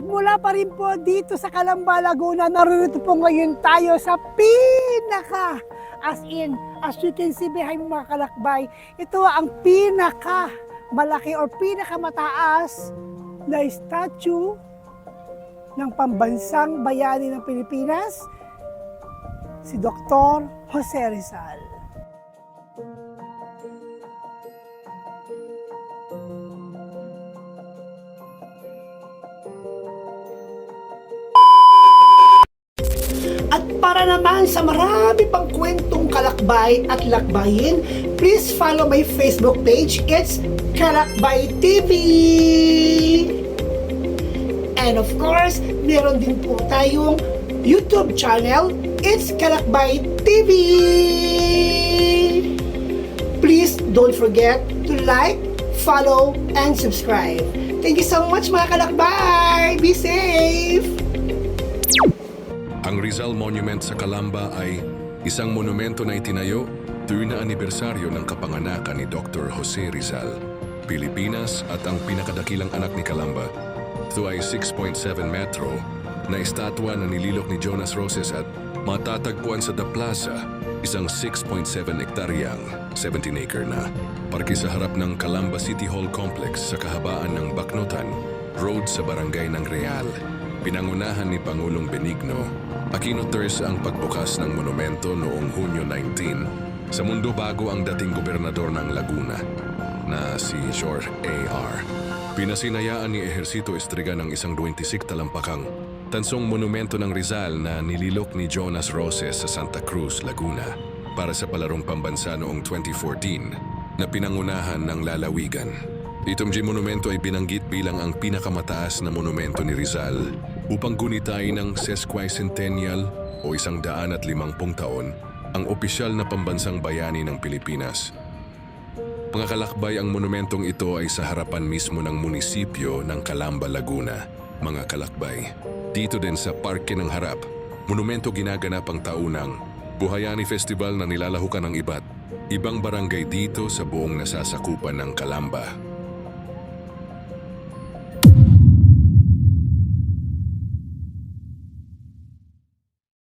At mula pa rin po dito sa Calamba, Laguna, narito po ngayon tayo sa pinaka, as you can see behind mga kalakbay, ito ang pinaka malaki or pinaka mataas na statue ng pambansang bayani ng Pilipinas, si Dr. Jose Rizal. At para naman sa marami pang kwentong kalakbay at lakbayin, please follow my Facebook page. It's Kalakbay TV! And of course, meron din po tayong YouTube channel. It's Kalakbay TV! Please don't forget to like, follow, and subscribe. Thank you so much mga kalakbay! Be safe! Ang Rizal Monument sa Calamba ay isang monumento na itinayo tuwing na anibersaryo ng kapanganakan ni Dr. Jose Rizal, Pilipinas at ang pinakadakilang anak ni Calamba. Ito ay 6.7 metro na estatwa na nililok ni Jonas Roses at matatagpuan sa The Plaza, isang 6.7 hektaryang 17-acre na parke sa harap ng Calamba City Hall Complex sa kahabaan ng Baknotan Road sa barangay ng Real. Pinangunahan ni Pangulong Benigno Aquino III ang pagbukas ng monumento noong Hunyo 19 sa mundo bago ang dating gobernador ng Laguna na si Jorge A.R. Pinasinayaan ni Ejercito Estriga ng isang 26 talampakang tansong monumento ng Rizal na nililok ni Jonas Roses sa Santa Cruz, Laguna para sa palarong pambansa noong 2014 na pinangunahan ng lalawigan. Itong monumento ay binanggit bilang ang pinakamataas na monumento ni Rizal upang gunitay ng sesquicentennial o 150 taon ang opisyal na pambansang bayani ng Pilipinas. Mga kalakbay, ang monumentong ito ay sa harapan mismo ng munisipyo ng Calamba, Laguna. Mga kalakbay, dito din sa parke ng harap, monumento ginaganap ang taunang Buhayani Festival na nilalahukan ng ibang barangay dito sa buong nasasakupan ng Calamba.